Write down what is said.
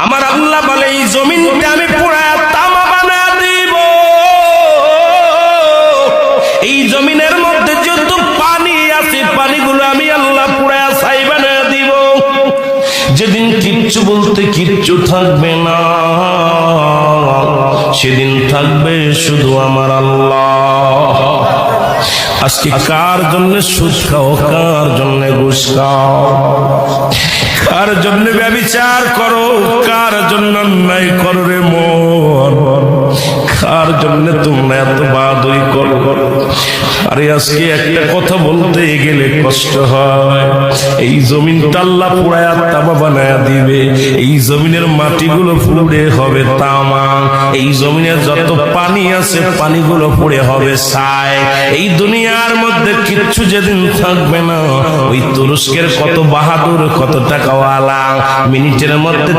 আমার আল্লাহ বলে এই জমিনটা আমি পুরায়া তামা বানায়া দিব। এই জমিনের মধ্যে যত পানি আছে পানিগুলো আমি আল্লাহ পুরায়া ছাই বানায়া দিব। যেদিন কিচ্ছু বলতে কিচ্ছু থাকবে না, সেদিন থাকবে শুধু আমার আল্লাহ। আজকে কার জন্য সুদ খাও, কার জন্য ঘুষ খাও, কার জন্য ব্যভিচার করো, কার জন্য অন্যায় করো রে মন, কার জন্য তোমরা এত বাদই করো। আরে আজকে একটা কথা বলতে গেলে কষ্ট হয়। এই জমিনটা আল্লাহ পুরায়া তামা বানায়া দিবে। এই জমিনের মাটিগুলো পুড়ে হবে তামা। এই জমিনের যত পানি আছে পানিগুলো পুড়ে হবে ছাই। এই দুনিয়ার মধ্যে কিচ্ছু যেদিন থাকবে না, ওই তুরস্কের কত বাহাদুর, কত টাকাওয়ালা মিনিটের মধ্যে